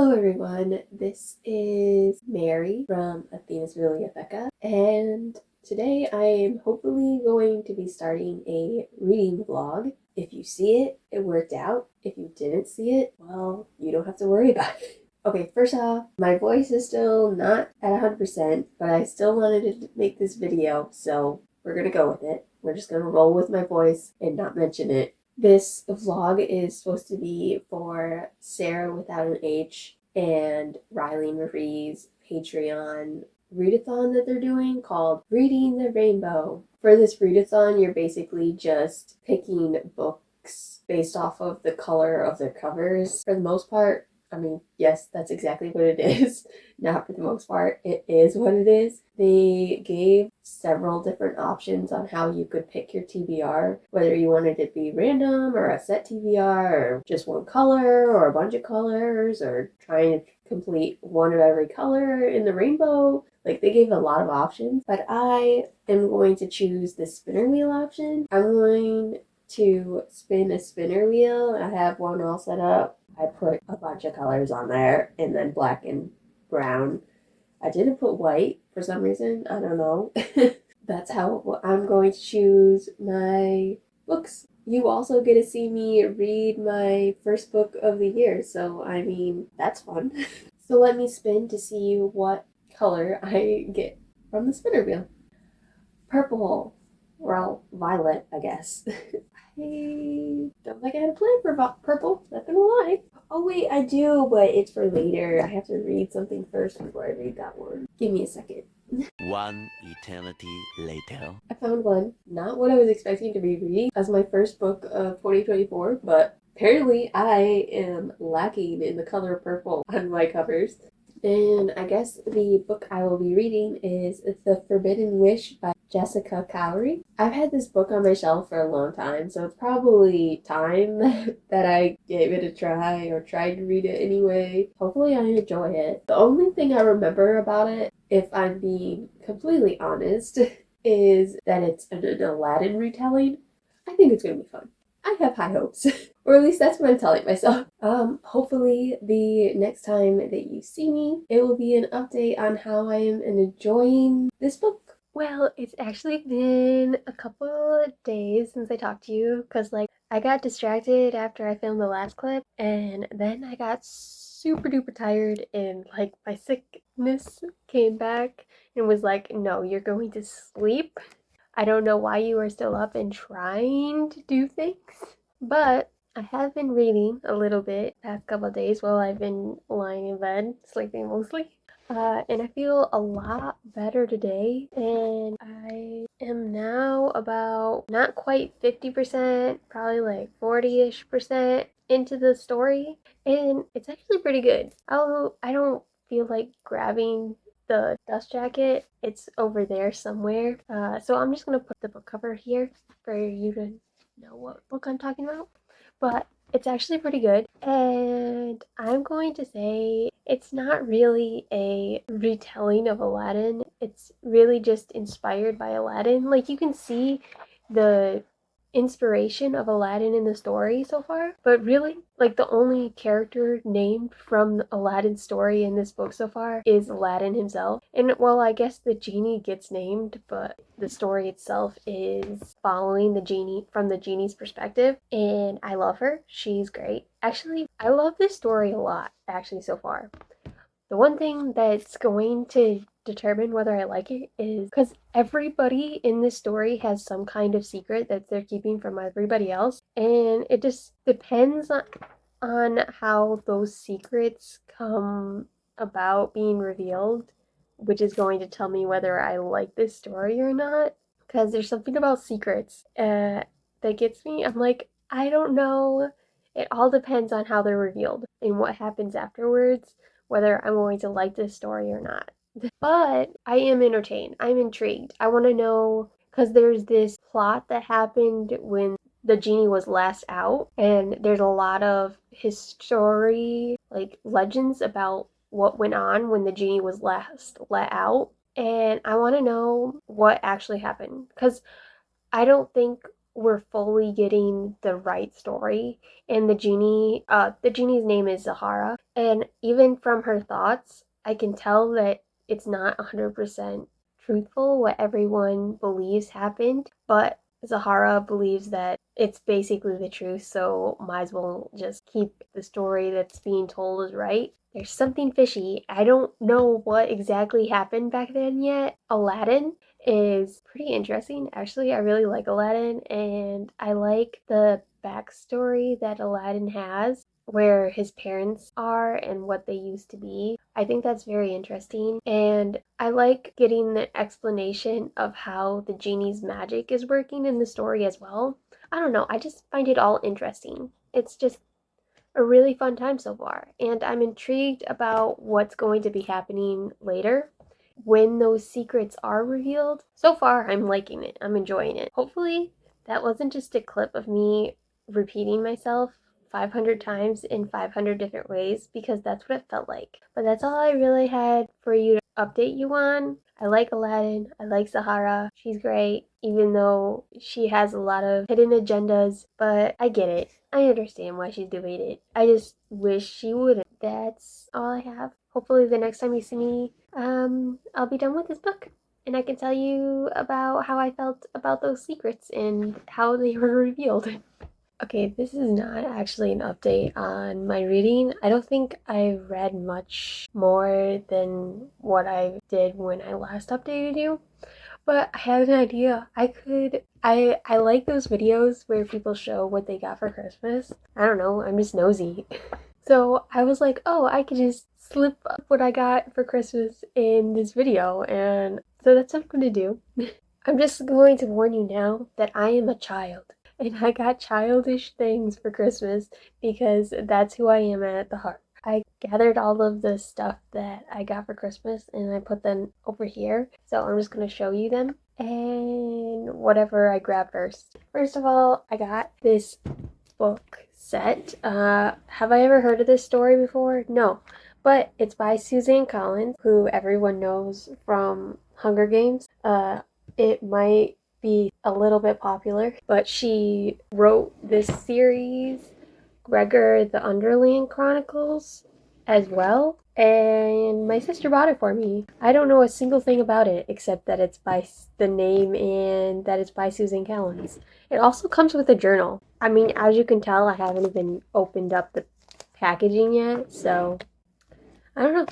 Hello everyone, this is Mary from Athena's Bibliotheca, and today I am hopefully going to be starting a reading vlog. If you see it, it worked out. If you didn't see it, well, you don't have to worry about it. Okay, first off, my voice is still not at 100%, but I still wanted to make this video, so we're gonna go with it. We're just gonna roll with my voice and not mention it. This vlog is supposed to be for Sarah without an H and Riley Marie's Patreon readathon that they're doing called Reading the Rainbow. For this readathon, you're basically just picking books based off of the color of their covers for the most part. I mean, yes, that's exactly what it is. Not for the most part. It is what it is. They gave several different options on how you could pick your TBR, whether you wanted it to be random or a set TBR or just one color or a bunch of colors or trying to complete one of every color in the rainbow. Like, they gave a lot of options, but I am going to choose the spinner wheel option. I'm going to spin a spinner wheel. I have one all set up. I put a bunch of colors on there and then black and brown. I didn't put white for some reason. I don't know. That's how I'm going to choose my books. You also get to see me read my first book of the year, so I mean, that's fun. So let me spin to see what color I get from the spinner wheel. Purple. Well, violet, I guess. I don't think I had a plan for purple, not gonna lie. Oh wait, I do, but it's for later. I have to read something first before I read that one. Give me a second. One eternity later. I found one. Not what I was expecting to be reading as my first book of 2024, but apparently I am lacking in the color purple on my covers. And I guess the book I will be reading is The Forbidden Wish by Jessica Cowrie. I've had this book on my shelf for a long time, so it's probably time that I gave it a try or tried to read it anyway. Hopefully I enjoy it. The only thing I remember about it, if I'm being completely honest, is that it's an Aladdin retelling. I think it's going to be fun. I have high hopes. Or at least that's what I'm telling myself. Hopefully the next time that you see me, it will be an update on how I am enjoying this book. Well, it's actually been a couple of days since I talked to you, because I got distracted after I filmed the last clip, and then I got super duper tired, and my sickness came back and was like, no, you're going to sleep. I don't know why you are still up and trying to do things, but I have been reading a little bit past couple of days while I've been lying in bed, sleeping mostly. And I feel a lot better today, and I am now about not quite 50%, probably like 40-ish% into the story, and it's actually pretty good. Although I don't feel like grabbing the dust jacket, it's over there somewhere. So I'm just gonna put the book cover here for you to know what book I'm talking about. But it's actually pretty good, and I'm going to say it's not really a retelling of Aladdin. It's really just inspired by Aladdin. Like, you can see the inspiration of Aladdin in the story so far, but really, the only character named from Aladdin's story in this book so far is Aladdin himself. And well, I guess the genie gets named, but the story itself is following the genie from the genie's perspective, and I love her. She's great. Actually, I love this story a lot, actually, so far. The one thing that's going to determine whether I like it is because everybody in this story has some kind of secret that they're keeping from everybody else, and it just depends on how those secrets come about being revealed, which is going to tell me whether I like this story or not. Because there's something about secrets that gets me. I'm like, I don't know. It all depends on how they're revealed and what happens afterwards, whether I'm going to like this story or not. But I am entertained. I'm intrigued. I want to know, because there's this plot that happened when the genie was last out, and there's a lot of history, legends about what went on when the genie was last let out. And I want to know what actually happened, because I don't think we're fully getting the right story. And the genie's name is Zahara. And even from her thoughts, I can tell that it's not 100% truthful what everyone believes happened, but Zahara believes that it's basically the truth, so might as well just keep the story that's being told as right. There's something fishy. I don't know what exactly happened back then yet. Aladdin is pretty interesting. Actually, I really like Aladdin, and I like the backstory that Aladdin has, where his parents are and what they used to be. I think that's very interesting, and I like getting the explanation of how the genie's magic is working in the story as well. I don't know, I just find it all interesting. It's just a really fun time so far, and I'm intrigued about what's going to be happening later when those secrets are revealed. So far, I'm liking it. I'm enjoying it. Hopefully, that wasn't just a clip of me repeating myself 500 times in 500 different ways, because that's what it felt like. But that's all I really had for you to update you on. I like Aladdin. I like Sahara. She's great, even though she has a lot of hidden agendas, but I get it. I understand why she's doing it. I just wish she wouldn't. That's all I have. Hopefully the next time you see me, I'll be done with this book and I can tell you about how I felt about those secrets and how they were revealed. Okay, this is not actually an update on my reading. I don't think I read much more than what I did when I last updated you. But I had an idea. I like those videos where people show what they got for Christmas. I don't know, I'm just nosy. So I was like, oh, I could just slip up what I got for Christmas in this video, and so that's what I'm gonna do. I'm just going to warn you now that I am a child, and I got childish things for Christmas because that's who I am at the heart. I gathered all of the stuff that I got for Christmas and I put them over here. So I'm just going to show you them and whatever I grabbed first. First of all, I got this book set. Have I ever heard of this story before? No. But it's by Suzanne Collins, who everyone knows from Hunger Games. It might be a little bit popular, but she wrote this series, Gregor the Underland Chronicles, as well. And my sister bought it for me. I don't know a single thing about it except that it's by the name and that it's by Susan Collins. It also comes with a journal. I mean, as you can tell, I haven't even opened up the packaging yet, so I don't know.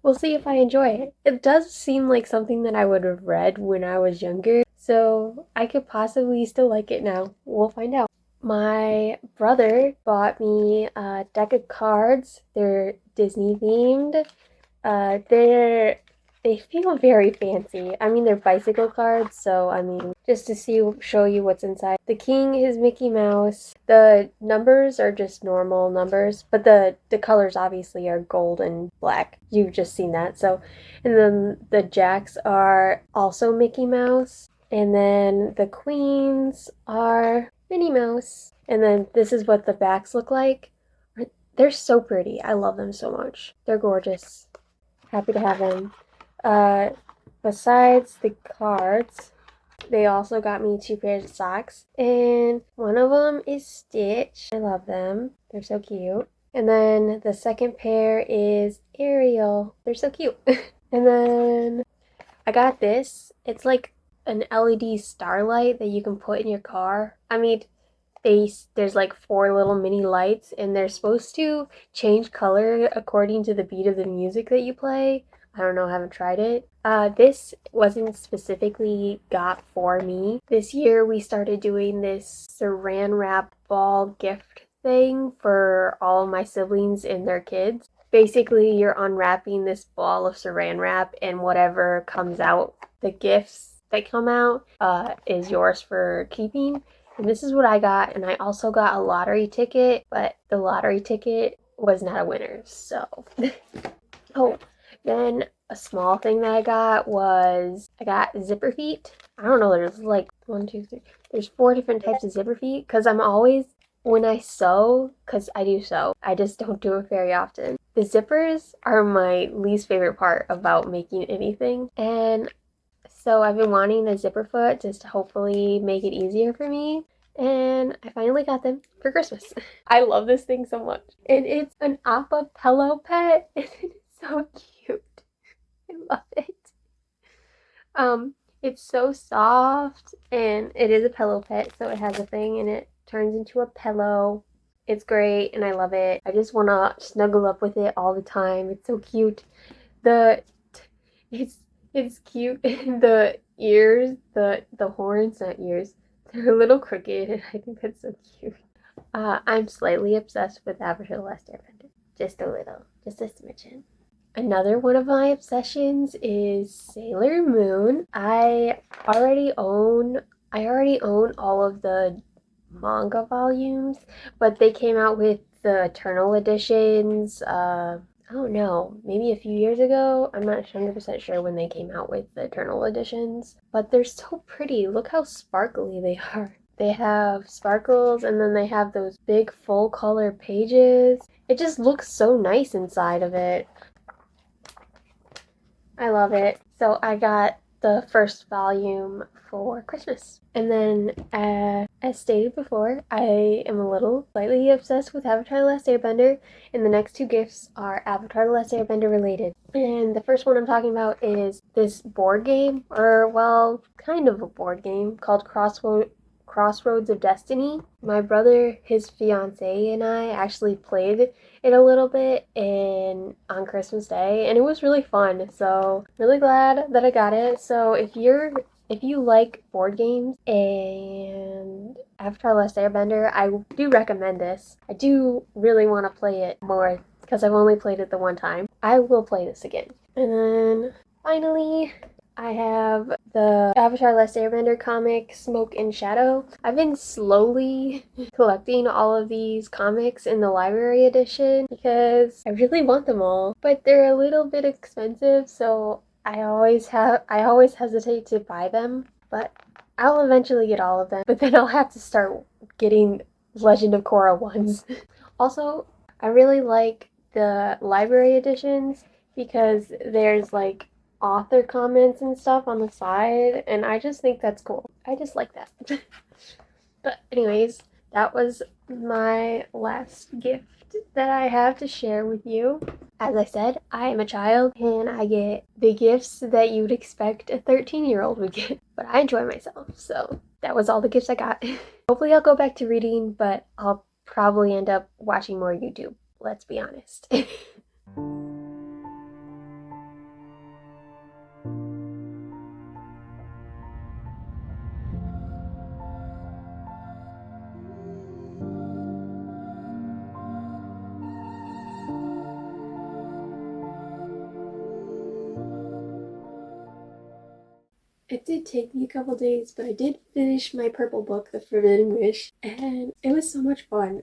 We'll see if I enjoy it. It does seem like something that I would have read when I was younger, so I could possibly still like it now. We'll find out. My brother bought me a deck of cards. They're Disney themed. They feel very fancy. I mean, they're bicycle cards, so I mean, just to show you what's inside. The king is Mickey Mouse. The numbers are just normal numbers, but the colors obviously are gold and black. You've just seen that. So, and then the jacks are also Mickey Mouse, and then the queens are Minnie Mouse. And then this is what the backs look like. They're so pretty. I love them so much. They're gorgeous. Happy to have them. Besides the cards, they also got me 2 pairs of socks, and one of them is Stitch. I love them. They're so cute. And then the second pair is Ariel. They're so cute. And then I got this. It's like an LED starlight that you can put in your car. I mean, there's like 4 little mini lights, and they're supposed to change color according to the beat of the music that you play. I don't know, I haven't tried it. This wasn't specifically got for me. This year we started doing this saran wrap ball gift thing for all my siblings and their kids. Basically, you're unwrapping this ball of saran wrap, and whatever comes out, the gifts that come out, is yours for keeping. And this is what I got, and I also got a lottery ticket, but the lottery ticket was not a winner, so. Oh, then a small thing that I got was, I got zipper feet. I don't know, there's like 1, 2, 3, there's 4 different types of zipper feet, because I'm always, when I sew, because I do sew, I just don't do it very often. The zippers are my least favorite part about making anything, and So I've been wanting a zipper foot just to hopefully make it easier for me. And I finally got them for Christmas. I love this thing so much. And it's an Appa pillow pet. And it's so cute. I love it. It's so soft, and it is a pillow pet, so it has a thing and it turns into a pillow. It's great and I love it. I just want to snuggle up with it all the time. It's so cute. The it's cute. The ears, the horns, not ears, they're a little crooked, and I think that's so cute. I'm slightly obsessed with Avatar: The Last Airbender. Just a little, just a smidgen. Another one of my obsessions is Sailor Moon. I already own all of the manga volumes, but they came out with the Eternal editions. I don't know, maybe a few years ago. I'm not 100% sure when they came out with the Eternal editions, but they're so pretty. Look how sparkly they are. They have sparkles, and then they have those big full color pages. It just looks so nice inside of it. I love it. So I got the first volume for Christmas. And then, as stated before, I am a little slightly obsessed with Avatar: The Last Airbender, and the next two gifts are Avatar: The Last Airbender related. And the first one I'm talking about is this board game, or, well, kind of a board game, called Crossroads of Destiny. My brother, his fiance, and I actually played it a little bit on Christmas Day, and it was really fun. So really glad that I got it. So if you like board games and Avatar: Last Airbender, I do recommend this. I do really want to play it more because I've only played it the one time. I will play this again. And then finally, I have the Avatar: Last Airbender comic, Smoke and Shadow. I've been slowly collecting all of these comics in the library edition because I really want them all, but they're a little bit expensive, so I always hesitate to buy them, but I'll eventually get all of them, but then I'll have to start getting Legend of Korra ones. Also, I really like the library editions because there's like author comments and stuff on the side, and I just think that's cool. I just like that. But anyways, that was my last gift that I have to share with you. As I said, I am a child and I get the gifts that you would expect a 13-year-old would get, but I enjoy myself, so that was all the gifts I got. Hopefully I'll go back to reading, but I'll probably end up watching more YouTube, let's be honest. It did take me a couple days, but I did finish my purple book, The Forbidden Wish, and it was so much fun.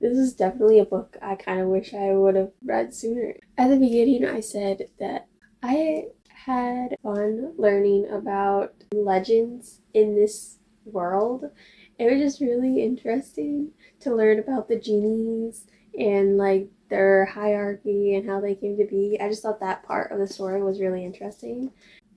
This is definitely a book I kind of wish I would have read sooner. At the beginning, I said that I had fun learning about legends in this world. It was just really interesting to learn about the genies and like their hierarchy and how they came to be. I just thought that part of the story was really interesting.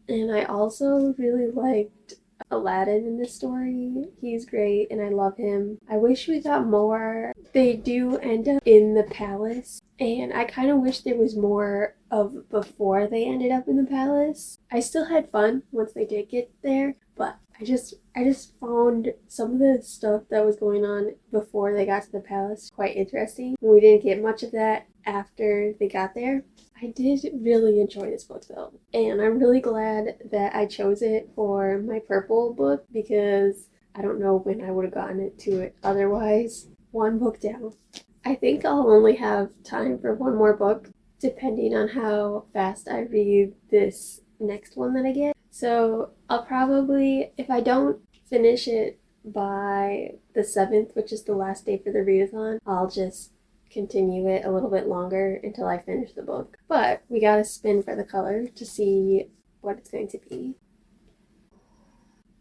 And I also really liked Aladdin in this story. He's great and I love him. I wish we got more. They do end up in the palace, and I kind of wish there was more of before they ended up in the palace. I still had fun once they did get there, but I just found some of the stuff that was going on before they got to the palace quite interesting. We didn't get much of that after they got there. I did really enjoy this book though, and I'm really glad that I chose it for my purple book because I don't know when I would have gotten to it otherwise. One book down. I think I'll only have time for one more book depending on how fast I read this next one that I get. So I'll probably, if I don't finish it by the 7th, which is the last day for the readathon, I'll just continue it a little bit longer until I finish the book. But we gotta spin for the color to see what it's going to be.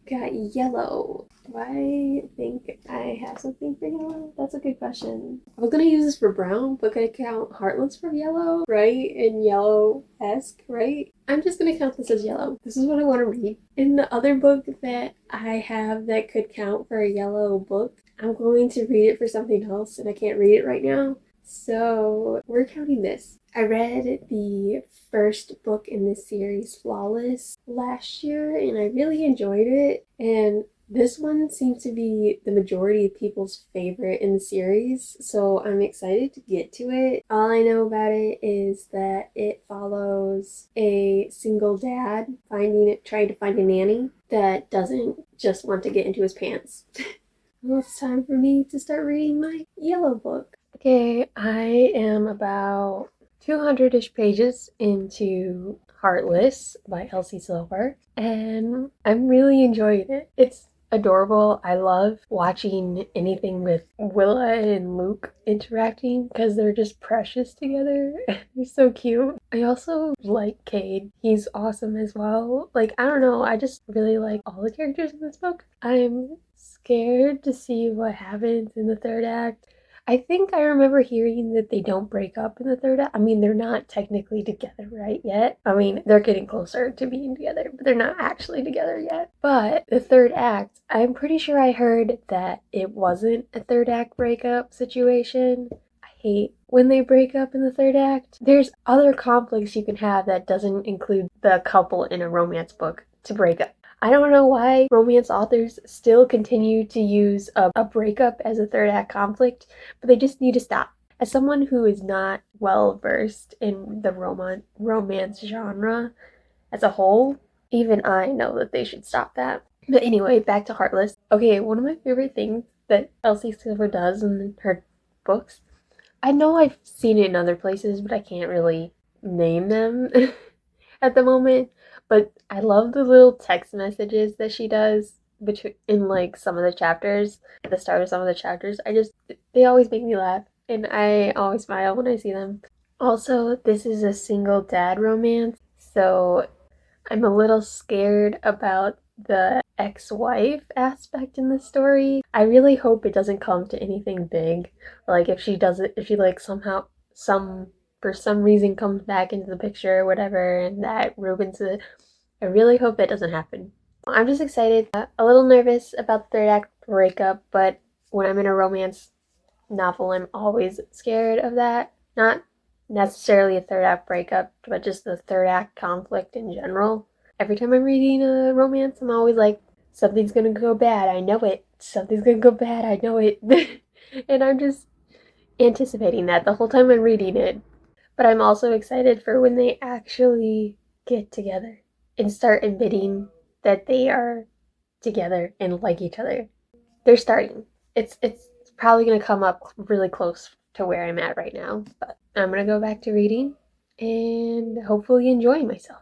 Got yellow. Do I think I have something for yellow? That's a good question. I was gonna use this for brown, but could I count Heartless for yellow, right? And yellow-esque, right? I'm just gonna count this as yellow. This is what I want to read. In the other book that I have that could count for a yellow book, I'm going to read it for something else, and I can't read it right now. So we're counting this. I read the first book in this series, Flawless, last year, and I really enjoyed it. And this one seems to be the majority of people's favorite in the series, so I'm excited to get to it. All I know about it is that it follows a single dad trying to find a nanny that doesn't just want to get into his pants. Well, it's time for me to start reading my yellow book. Okay, I am about 200-ish pages into Heartless by Elsie Silver, and I'm really enjoying it. It's adorable. I love watching anything with Willa and Luke interacting because they're just precious together. They're so cute. I also like Cade. He's awesome as well. Like, I don't know, I just really like all the characters in this book. I'm scared to see what happens in the third act. I think I remember hearing that they don't break up in the third act. I mean, they're not technically together right yet. I mean, they're getting closer to being together, but they're not actually together yet. But the third act, I'm pretty sure I heard that it wasn't a third act breakup situation. I hate when they break up in the third act. There's other conflicts you can have that doesn't include the couple in a romance book to break up. I don't know why romance authors still continue to use a breakup as a third act conflict, but they just need to stop. As someone who is not well versed in the romance genre as a whole, even I know that they should stop that. But anyway, back to Heartless. Okay, one of my favorite things that Elsie Silver does in her books, I know I've seen it in other places, but I can't really name them at the moment. But I love the little text messages that she does in like some of the chapters, at the start of some of the chapters. They always make me laugh, and I always smile when I see them. Also, this is a single dad romance, so I'm a little scared about the ex-wife aspect in the story. I really hope it doesn't come to anything big. Like if she like somehow for some reason comes back into the picture or whatever and that ruins it. I really hope that doesn't happen. I'm just excited, a little nervous about the third act breakup, but when I'm in a romance novel, I'm always scared of that. Not necessarily a third act breakup, but just the third act conflict in general. Every time I'm reading a romance, I'm always like, something's gonna go bad, I know it. Something's gonna go bad, I know it. And I'm just anticipating that the whole time I'm reading it. But I'm also excited for when they actually get together and start admitting that they are together and like each other. They're starting. It's probably going to come up really close to where I'm at right now, but I'm going to go back to reading and hopefully enjoy myself.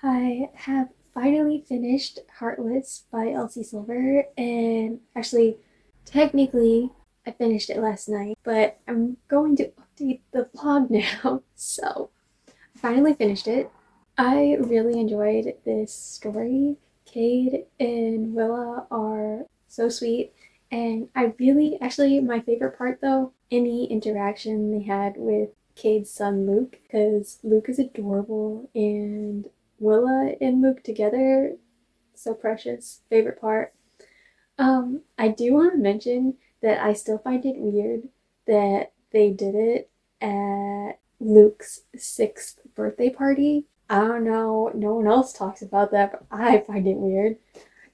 I have finally finished Heartless by Elsie Silver, and actually, technically, I finished it last night, but I'm going to update the vlog now, so I finally finished it. I really enjoyed this story. Cade and Willa are so sweet, and my favorite part though, any interaction they had with Cade's son Luke, because Luke is adorable and Willa and Luke together, so precious. Favorite part. I do want to mention that I still find it weird that they did it at Luke's 6th birthday party. I don't know, no one else talks about that, but I find it weird.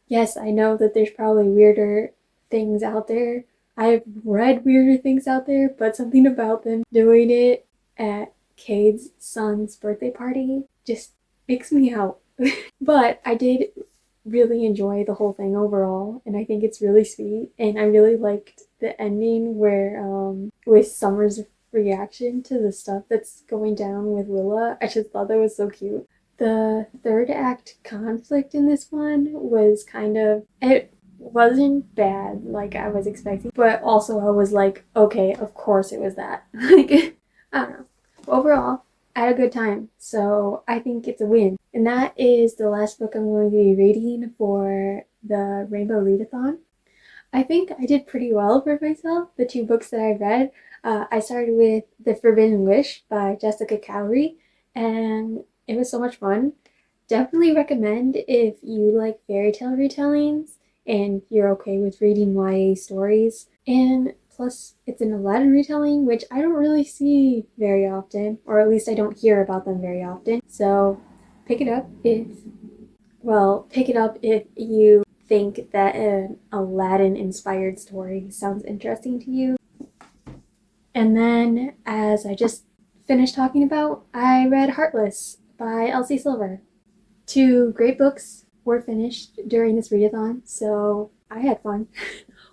Yes, I know that there's probably weirder things out there. I've read weirder things out there, but something about them doing it at Cade's son's birthday party just makes me out. But I did really enjoy the whole thing overall, and I think it's really sweet, and I really liked the ending where with Summer's reaction to the stuff that's going down with Willa. I just thought that was so cute. The third act conflict in this one was it wasn't bad like I was expecting, but also I was like, okay, of course it was that. Like, I don't know. Overall, I had a good time, so I think it's a win. And that is the last book I'm going to be reading for the Rainbow Readathon. I think I did pretty well for myself, the 2 books that I read. I started with The Forbidden Wish by Jessica Cowrie, and it was so much fun. Definitely recommend if you like fairy tale retellings and you're okay with reading YA stories. And plus, it's an Aladdin retelling, which I don't really see very often, or at least I don't hear about them very often. So pick it up if you think that an Aladdin inspired story sounds interesting to you. And then, as I just finished talking about, I read Heartless by Elsie Silver. 2 great books were finished during this readathon, so I had fun.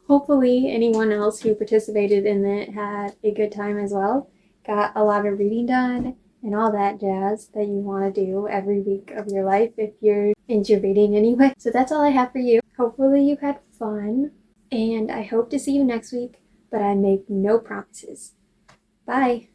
Hopefully anyone else who participated in it had a good time as well, got a lot of reading done, and all that jazz that you want to do every week of your life if you're into reading anyway. So that's all I have for you. Hopefully you had fun, and I hope to see you next week, but I make no promises. Bye!